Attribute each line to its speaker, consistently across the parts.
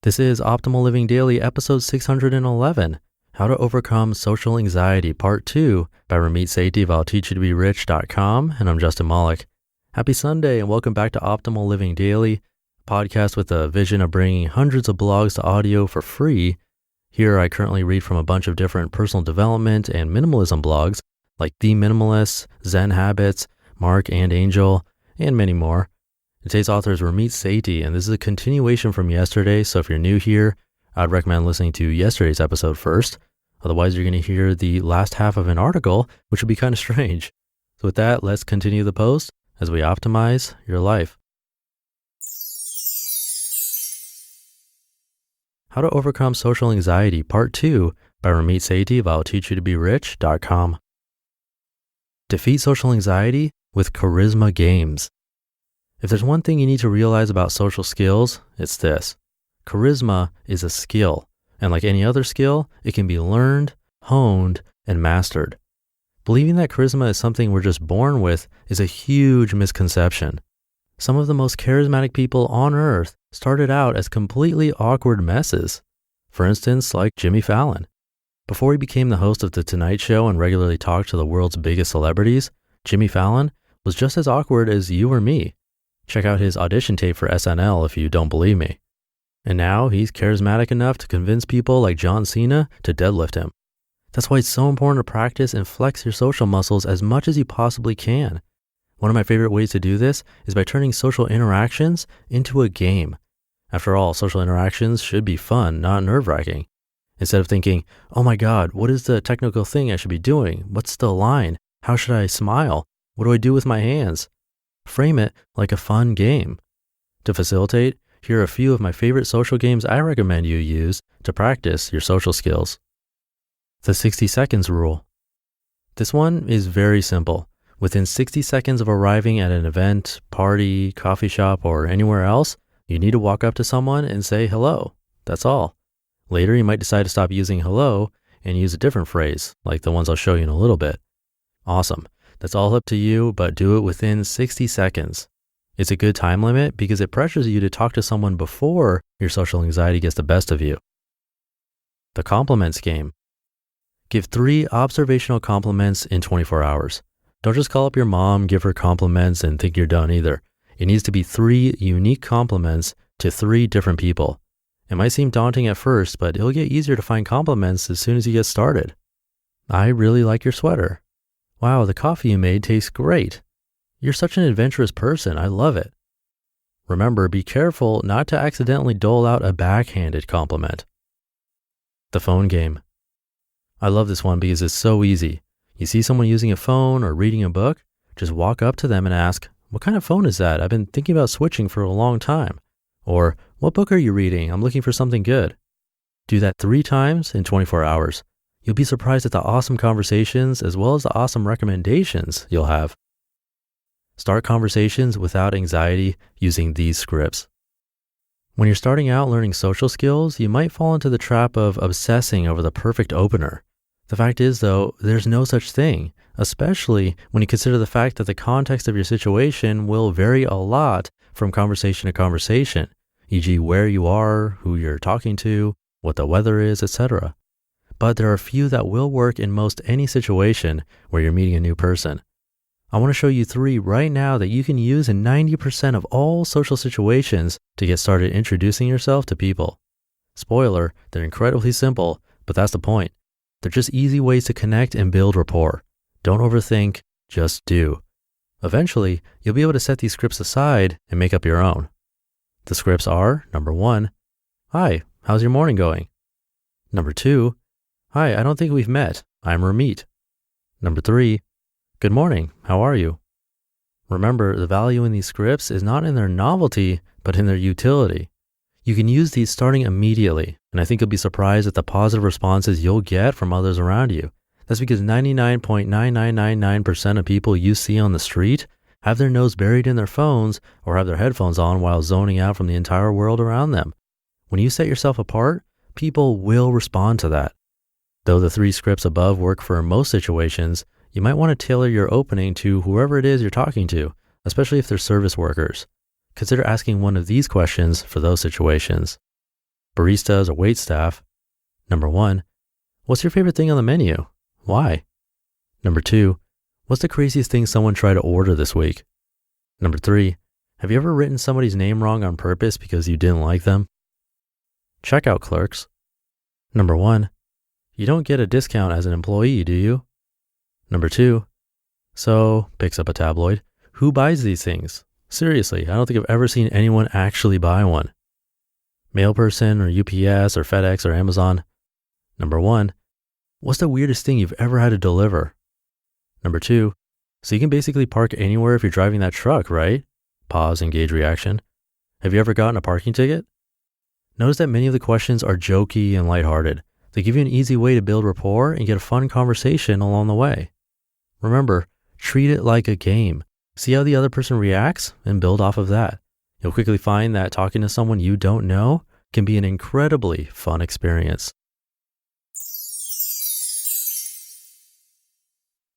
Speaker 1: This is Optimal Living Daily, episode 611, How to Overcome Social Anxiety, Part 2 by Ramit Sethi of I'llTeachYouToBeRich.com, and I'm Justin Malik. Happy Sunday and welcome back to Optimal Living Daily, a podcast with a vision of bringing hundreds of blogs to audio for free. Here I currently read from a bunch of different personal development and minimalism blogs like The Minimalist, Zen Habits, Mark and Angel, and many more. Today's author is Ramit Sethi, and this is a continuation from yesterday, so if you're new here, I'd recommend listening to yesterday's episode first. Otherwise, you're going to hear the last half of an article, which would be kind of strange. So with that, let's continue the post as we optimize your life. How to Overcome Social Anxiety, Part 2 by Ramit Sethi of I'llTeachYouToBeRich.com. Defeat social anxiety with charisma games. If there's one thing you need to realize about social skills, it's this. Charisma is a skill, and like any other skill, it can be learned, honed, and mastered. Believing that charisma is something we're just born with is a huge misconception. Some of the most charismatic people on earth started out as completely awkward messes. For instance, like Jimmy Fallon. Before he became the host of The Tonight Show and regularly talked to the world's biggest celebrities, Jimmy Fallon was just as awkward as you or me. Check out his audition tape for SNL if you don't believe me. And now he's charismatic enough to convince people like John Cena to deadlift him. That's why it's so important to practice and flex your social muscles as much as you possibly can. One of my favorite ways to do this is by turning social interactions into a game. After all, social interactions should be fun, not nerve-wracking. Instead of thinking, oh my God, what is the technical thing I should be doing? What's the line? How should I smile? What do I do with my hands? Frame it like a fun game. To facilitate, here are a few of my favorite social games I recommend you use to practice your social skills. The 60 seconds rule. This one is very simple. Within 60 seconds of arriving at an event, party, coffee shop, or anywhere else, you need to walk up to someone and say hello. That's all. Later, you might decide to stop using hello and use a different phrase, like the ones I'll show you in a little bit. Awesome. That's all up to you, but do it within 60 seconds. It's a good time limit because it pressures you to talk to someone before your social anxiety gets the best of you. The compliments game. Give 3 observational compliments in 24 hours. Don't just call up your mom, give her compliments, and think you're done either. It needs to be 3 unique compliments to 3 different people. It might seem daunting at first, but it'll get easier to find compliments as soon as you get started. I really like your sweater. Wow, the coffee you made tastes great. You're such an adventurous person. I love it. Remember, be careful not to accidentally dole out a backhanded compliment. The phone game. I love this one because it's so easy. You see someone using a phone or reading a book, just walk up to them and ask, what kind of phone is that? I've been thinking about switching for a long time. Or, what book are you reading? I'm looking for something good. Do that 3 times in 24 hours. You'll be surprised at the awesome conversations as well as the awesome recommendations you'll have. Start conversations without anxiety using these scripts. When you're starting out learning social skills, you might fall into the trap of obsessing over the perfect opener. The fact is, though, there's no such thing, especially when you consider the fact that the context of your situation will vary a lot from conversation to conversation, e.g. where you are, who you're talking to, what the weather is, etc. But there are a few that will work in most any situation where you're meeting a new person. I want to show you 3 right now that you can use in 90% of all social situations to get started introducing yourself to people. Spoiler, they're incredibly simple, but that's the point. They're just easy ways to connect and build rapport. Don't overthink, just do. Eventually, you'll be able to set these scripts aside and make up your own. The scripts are, number 1, hi, how's your morning going? Number 2, hi, I don't think we've met. I'm Ramit. Number 3, good morning. How are you? Remember, the value in these scripts is not in their novelty, but in their utility. You can use these starting immediately, and I think you'll be surprised at the positive responses you'll get from others around you. That's because 99.9999% of people you see on the street have their nose buried in their phones or have their headphones on while zoning out from the entire world around them. When you set yourself apart, people will respond to that. Though the 3 scripts above work for most situations, you might want to tailor your opening to whoever it is you're talking to, especially if they're service workers. Consider asking one of these questions for those situations. baristas, or waitstaff. Number 1, what's your favorite thing on the menu? Why? Number 2, what's the craziest thing someone tried to order this week? Number 3, have you ever written somebody's name wrong on purpose because you didn't like them? Checkout clerks. Number 1, you don't get a discount as an employee, do you? Number 2, so, picks up a tabloid, who buys these things? Seriously, I don't think I've ever seen anyone actually buy one. Mail person or UPS or FedEx or Amazon. Number 1, what's the weirdest thing you've ever had to deliver? Number 2, so you can basically park anywhere if you're driving that truck, right? Pause and gauge reaction. Have you ever gotten a parking ticket? Notice that many of the questions are jokey and lighthearted. They give you an easy way to build rapport and get a fun conversation along the way. Remember, treat it like a game. See how the other person reacts and build off of that. You'll quickly find that talking to someone you don't know can be an incredibly fun experience.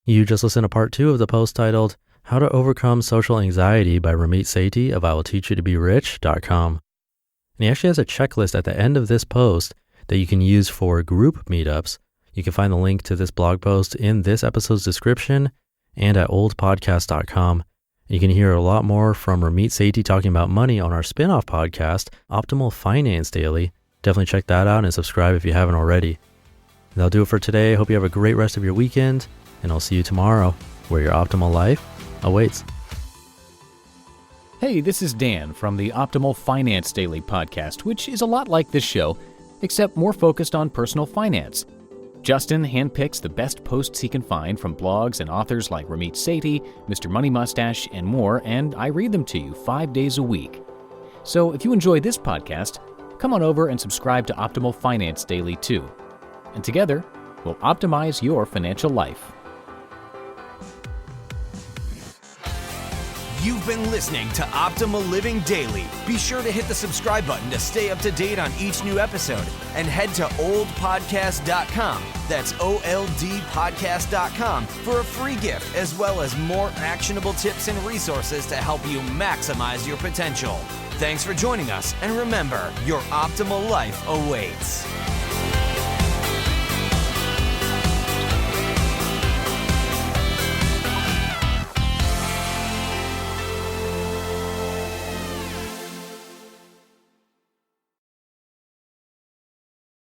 Speaker 1: You just listened to part 2 of the post titled, How to Overcome Social Anxiety by Ramit Sethi of IWillTeachYouToBeRich.com. And he actually has a checklist at the end of this post that you can use for group meetups. You can find the link to this blog post in this episode's description and at oldpodcast.com. You can hear a lot more from Ramit Sethi talking about money on our spin-off podcast, Optimal Finance Daily. Definitely check that out and subscribe if you haven't already. That'll do it for today. I hope you have a great rest of your weekend, and I'll see you tomorrow, where your optimal life awaits.
Speaker 2: Hey, this is Dan from the Optimal Finance Daily podcast, which is a lot like this show, except more focused on personal finance. Justin handpicks the best posts he can find from blogs and authors like Ramit Sethi, Mr. Money Mustache, and more, and I read them to you 5 days a week. So if you enjoy this podcast, come on over and subscribe to Optimal Finance Daily too. And together, we'll optimize your financial life.
Speaker 3: You've been listening to Optimal Living Daily. Be sure to hit the subscribe button to stay up to date on each new episode and head to oldpodcast.com. That's OLDpodcast.com for a free gift as well as more actionable tips and resources to help you maximize your potential. Thanks for joining us, and remember, your optimal life awaits.